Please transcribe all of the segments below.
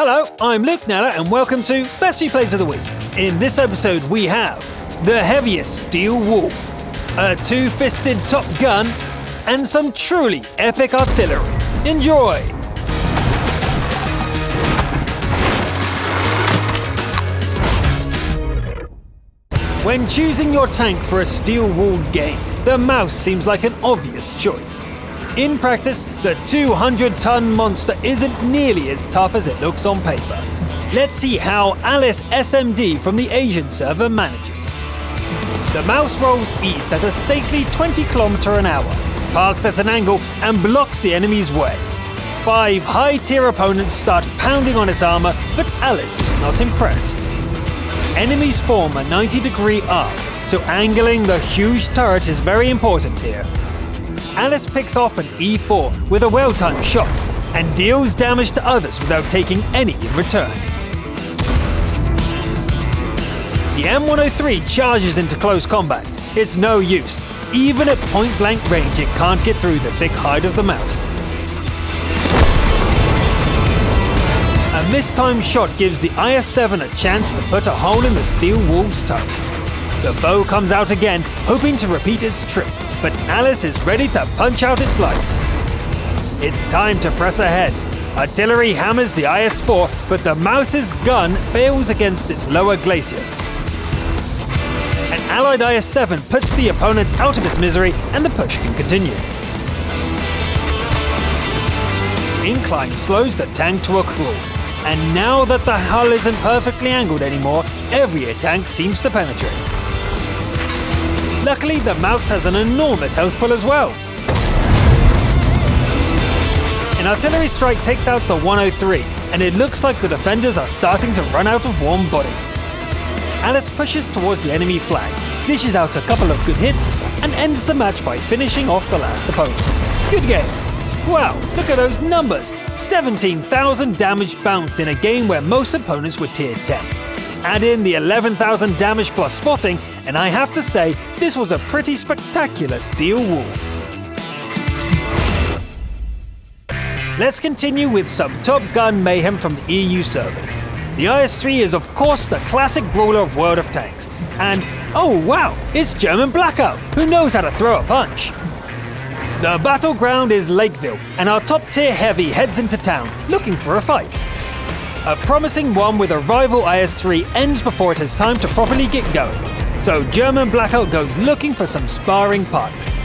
Hello, I'm Luke Nella and welcome to Best Replays of the Week. In this episode we have the heaviest steel wall, a two-fisted top gun, and some truly epic artillery. Enjoy! When choosing your tank for a steel-walled game, the mouse seems like an obvious choice. In practice, the 200-ton monster isn't nearly as tough as it looks on paper. Let's see how Alice SMD from the Asian server manages. The mouse rolls east at a stately 20 km/h, parks at an angle and blocks the enemy's way. 5 high-tier opponents start pounding on its armor, but Alice is not impressed. Enemies form a 90-degree arc, so angling the huge turret is very important here. Alice picks off an E4 with a well-timed shot and deals damage to others without taking any in return. The M103 charges into close combat. It's no use. Even at point-blank range, it can't get through the thick hide of the mouse. A mistimed shot gives the IS-7 a chance to put a hole in the steel wall's turret. The foe comes out again, hoping to repeat its trick, but Alice is ready to punch out its lights. It's time to press ahead. Artillery hammers the IS-4, but the mouse's gun fails against its lower glacis. An allied IS-7 puts the opponent out of his misery, and the push can continue. Incline slows the tank to a crawl, and now that the hull isn't perfectly angled anymore, every tank seems to penetrate. Luckily, the mouse has an enormous health pool as well. An artillery strike takes out the 103, and it looks like the defenders are starting to run out of warm bodies. Alice pushes towards the enemy flag, dishes out a couple of good hits, and ends the match by finishing off the last opponent. Good game. Wow, look at those numbers! 17,000 damage bounced in a game where most opponents were tier 10. Add in the 11,000 damage plus spotting, and I have to say, this was a pretty spectacular steel wall. Let's continue with some Top Gun mayhem from the EU servers. The IS-3 is of course the classic brawler of World of Tanks, and oh wow, it's German Blackout, who knows how to throw a punch. The battleground is Lakeville, and our top tier heavy heads into town, looking for a fight. A promising one with a rival IS-3 ends before it has time to properly get going, so German Blackout goes looking for some sparring partners.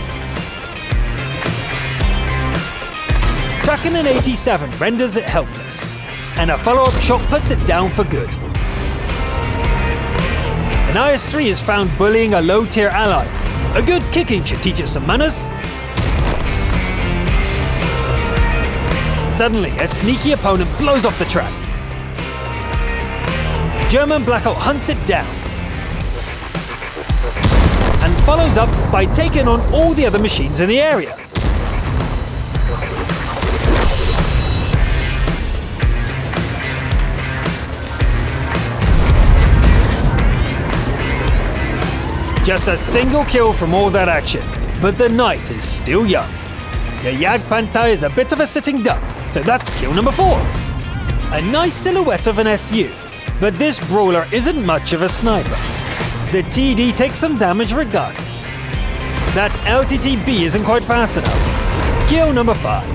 Tracking an 87 renders it helpless, and a follow-up shot puts it down for good. An IS-3 is found bullying a low-tier ally. A good kicking should teach it some manners. Suddenly, a sneaky opponent blows off the track. German Blackout hunts it down and follows up by taking on all the other machines in the area. Just a single kill from all that action, but the night is still young. The Jagdpanther is a bit of a sitting duck, so that's kill number 4. A nice silhouette of an SU, but this brawler isn't much of a sniper. The TD takes some damage regardless. That LTTB isn't quite fast enough. Kill number 5.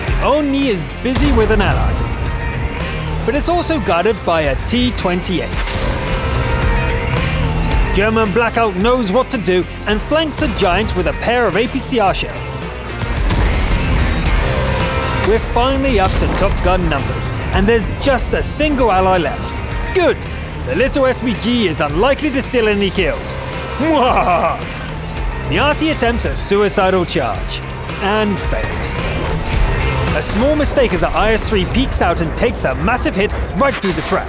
The Oni is busy with an ally, but it's also guarded by a T-28. German Blackout knows what to do and flanks the giant with a pair of APCR shells. We're finally up to Top Gun numbers, and there's just a single ally left. Good! The little SBG is unlikely to steal any kills. Mwah! The RT attempts a suicidal charge, and fails. A small mistake as the IS-3 peeks out and takes a massive hit right through the track.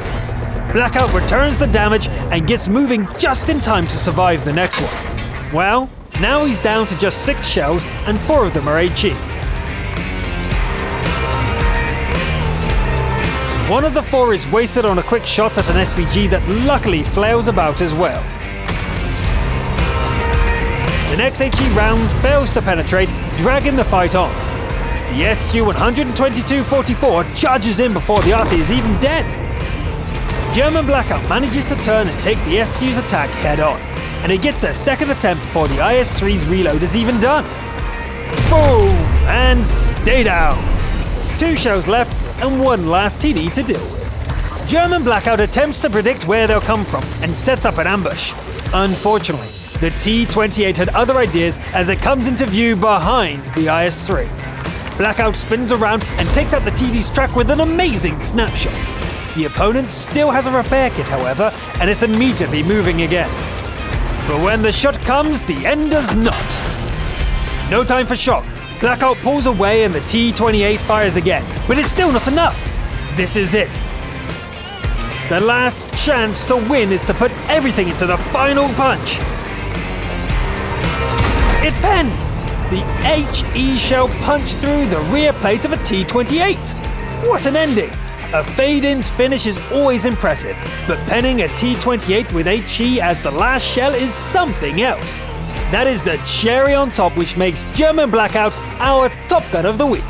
Blackout returns the damage and gets moving just in time to survive the next one. Well, now he's down to just 6 shells, and 4 of them are HE. One of the 4 is wasted on a quick shot at an SPG that luckily flails about as well. The next HE round fails to penetrate, dragging the fight on. The Su-122-44 charges in before the RT is even dead. German Blackout manages to turn and take the SU's attack head-on, and it gets a second attempt before the IS-3's reload is even done. Boom! And stay down! 2 shells left and 1 last TD to deal with. German Blackout attempts to predict where they'll come from and sets up an ambush. Unfortunately, the T-28 had other ideas as it comes into view behind the IS-3. Blackout spins around and takes out the TD's track with an amazing snapshot. The opponent still has a repair kit, however, and it's immediately moving again. But when the shot comes, the end does not. No time for shock. Blackout pulls away and the T-28 fires again, but it's still not enough. This is it. The last chance to win is to put everything into the final punch. It penned! The HE shell punched through the rear plate of a T-28. What an ending! A fade-in's finish is always impressive, but penning a T-28 with HE as the last shell is something else. That is the cherry on top which makes German Blackout our Top Gun of the week.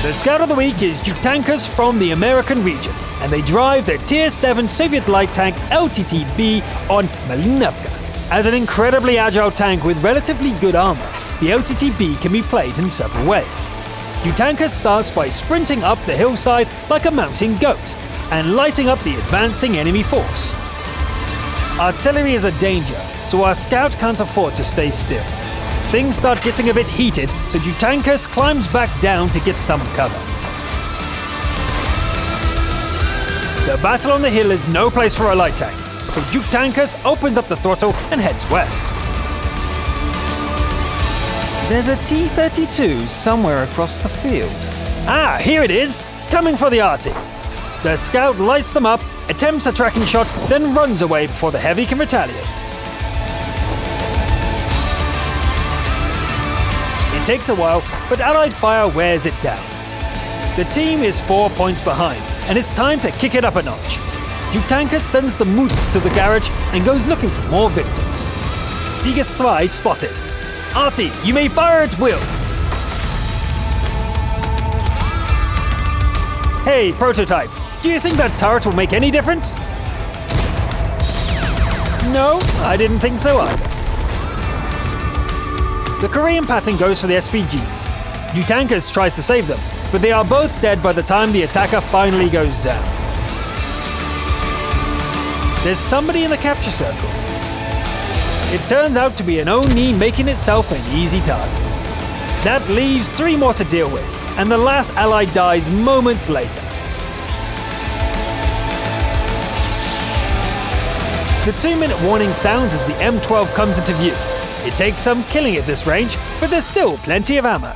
The Scout of the Week is Jutankas from the American region, and they drive their Tier 7 Soviet light tank LTT-B on Malinovka. As an incredibly agile tank with relatively good armor, the LTT-B can be played in several ways. Jutankas starts by sprinting up the hillside like a mountain goat, and lighting up the advancing enemy force. Artillery is a danger, so our scout can't afford to stay still. Things start getting a bit heated, so Jutankas climbs back down to get some cover. The battle on the hill is no place for a light tank, so Jutankas opens up the throttle and heads west. There's a T-32 somewhere across the field. Ah, here it is! Coming for the RT. The scout lights them up, attempts a tracking shot, then runs away before the heavy can retaliate. It takes a while, but Allied fire wears it down. The team is 4 points behind, and it's time to kick it up a notch. Jutankas sends the Moots to the garage and goes looking for more victims. Gigas spotted. RT, you may fire at will. Hey, Prototype, do you think that turret will make any difference? No, I didn't think so either. The Korean pattern goes for the SPGs. Jutankas tries to save them, but they are both dead by the time the attacker finally goes down. There's somebody in the capture circle. It turns out to be an Oni making itself an easy target. That leaves 3 more to deal with, and the last ally dies moments later. The 2-minute warning sounds as the M12 comes into view. It takes some killing at this range, but there's still plenty of ammo.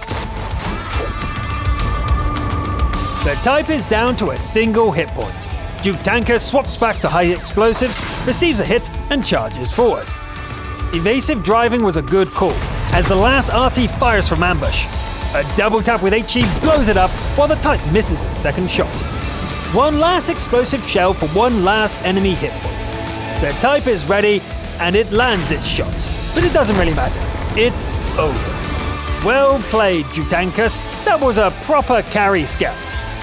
The Type is down to a single hit point. Jutankas swaps back to high explosives, receives a hit, and charges forward. Evasive driving was a good call, as the last RT fires from ambush. A double tap with HE blows it up, while the Type misses its second shot. One last explosive shell for one last enemy hit point. The Type is ready, and it lands its shot. But it doesn't really matter. It's over. Well played, Jutankas. That was a proper carry scout.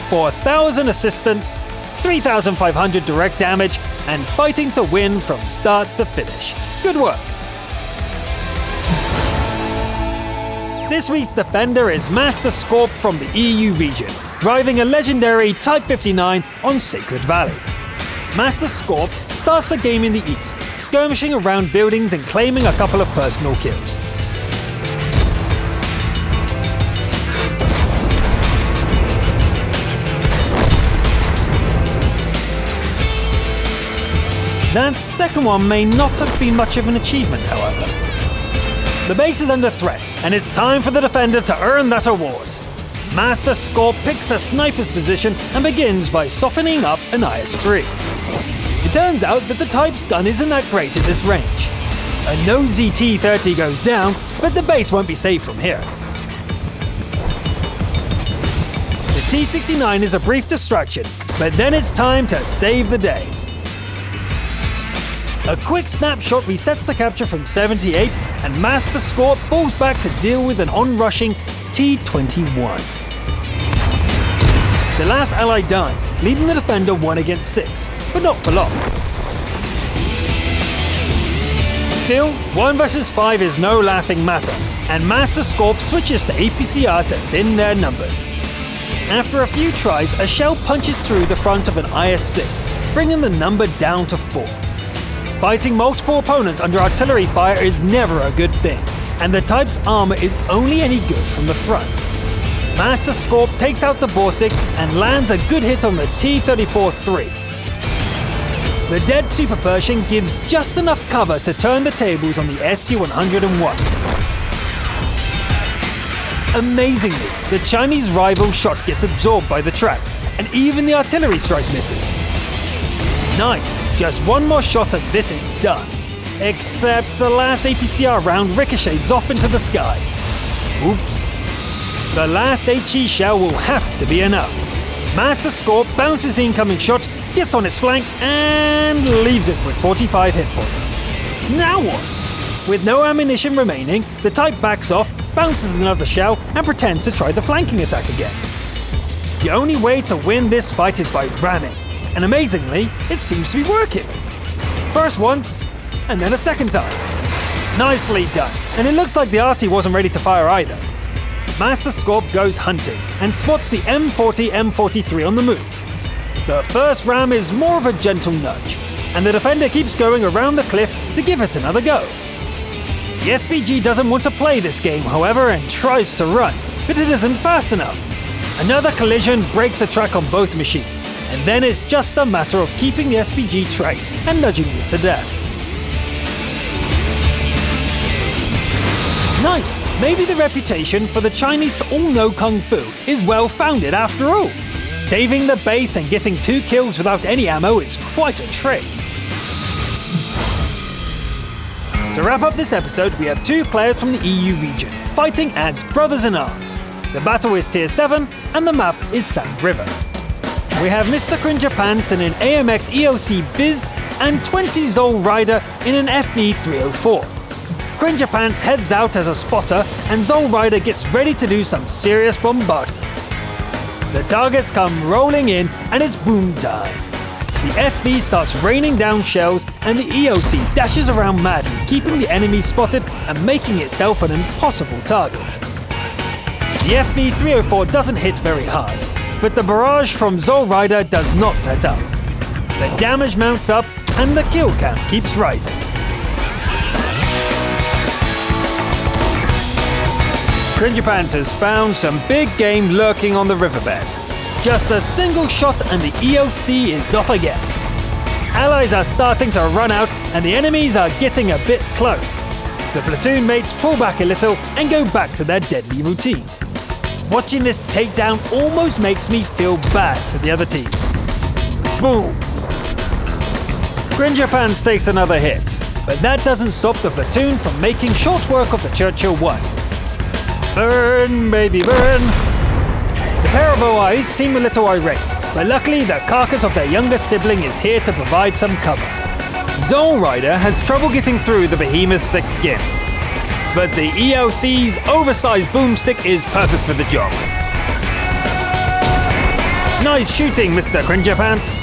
4,000 assistance, 3,500 direct damage, and fighting to win from start to finish. Good work. This week's defender is Master Scorp from the EU region, driving a legendary Type 59 on Sacred Valley. Master Scorp starts the game in the east, skirmishing around buildings and claiming a couple of personal kills. That second one may not have been much of an achievement, however. The base is under threat, and it's time for the defender to earn that award. Master Scorp picks a sniper's position and begins by softening up an IS-3. It turns out that the Type's gun isn't that great at this range. A nosy T-30 goes down, but the base won't be safe from here. The T-69 is a brief distraction, but then it's time to save the day. A quick snapshot resets the capture from 78, and Master Scorp falls back to deal with an onrushing T-21. The last ally dies, leaving the defender 1 against 6, but not for long. Still, 1 versus 5 is no laughing matter, and Master Scorp switches to APCR to thin their numbers. After a few tries, a shell punches through the front of an IS-6, bringing the number down to 4. Fighting multiple opponents under artillery fire is never a good thing, and the type's armor is only any good from the front. Master Scorp takes out the Borsig and lands a good hit on the T-34-3. The dead Super Pershing gives just enough cover to turn the tables on the Su-101. Amazingly, the Chinese rival shot gets absorbed by the trap, and even the artillery strike misses. Nice, just 1 more shot and this is done. Except the last APCR round ricochets off into the sky. Oops. The last HE shell will have to be enough. Master Scorp bounces the incoming shot, gets on its flank, and leaves it with 45 hit points. Now what? With no ammunition remaining, the type backs off, bounces another shell, and pretends to try the flanking attack again. The only way to win this fight is by ramming, and amazingly, it seems to be working. First once, and then a second time. Nicely done, and it looks like the arty wasn't ready to fire either. Master Scorp goes hunting, and spots the M40 M43 on the move. The first ram is more of a gentle nudge, and the defender keeps going around the cliff to give it another go. The SPG doesn't want to play this game, however, and tries to run, but it isn't fast enough. Another collision breaks the track on both machines, and then it's just a matter of keeping the SPG tracked and nudging it to death. Nice! Maybe the reputation for the Chinese to all know Kung Fu is well founded after all. Saving the base and getting 2 kills without any ammo is quite a trick. To wrap up this episode, we have 2 players from the EU region, fighting as brothers-in-arms. The battle is Tier 7, and the map is Sand River. We have Mr. Cringerpants in an AMX EOC Biz, and 20 Zol Rider in an FV304. Cringerpants heads out as a spotter, and Zol Rider gets ready to do some serious bombardment. The targets come rolling in, and it's boom time. The FV starts raining down shells, and the EOC dashes around madly, keeping the enemy spotted and making itself an impossible target. The FV304 doesn't hit very hard, but the barrage from Zol Rider does not let up. The damage mounts up, and the kill count keeps rising. Cringerpants has found some big game lurking on the riverbed. Just a single shot and the EOC is off again. Allies are starting to run out and the enemies are getting a bit close. The platoon mates pull back a little and go back to their deadly routine. Watching this takedown almost makes me feel bad for the other team. Boom! Cringerpants takes another hit, but that doesn't stop the platoon from making short work of the Churchill 1. Burn, baby, burn! The pair of OIs seem a little irate, but luckily the carcass of their younger sibling is here to provide some cover. Zol Rider has trouble getting through the behemoth's thick skin, but the EOC's oversized boomstick is perfect for the job. Nice shooting, Mr. Cringerpants!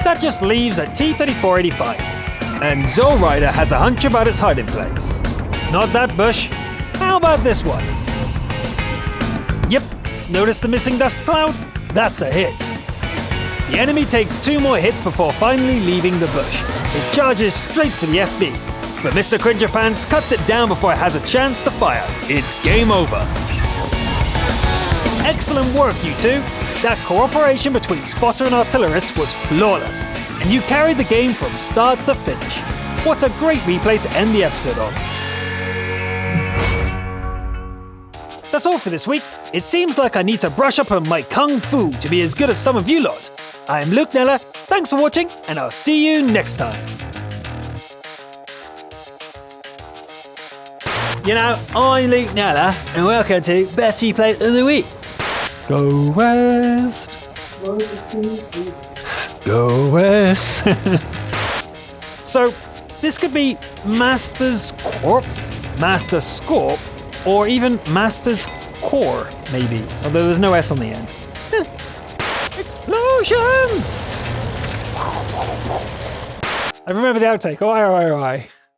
That just leaves a T-3485, and Zol Rider has a hunch about its hiding place. Not that bush. How about this one? Yep, notice the missing dust cloud? That's a hit. The enemy takes 2 more hits before finally leaving the bush. It charges straight for the FB, but Mr. Cringerpants cuts it down before it has a chance to fire. It's game over. Excellent work, you two. That cooperation between spotter and artillerist was flawless, and you carried the game from start to finish. What a great replay to end the episode on. That's all for this week. It seems like I need to brush up on my Kung Fu to be as good as some of you lot. I'm Luke Nella, thanks for watching, and I'll see you next time. You know, I'm Luke Nella, and welcome to Best Replay of the Week. Go West! Go West! So this could be Master's Corp, Master Scorp, or even Master's Core, maybe, although there's no S on the end. Explosions! I remember the outtake. Oh, aye.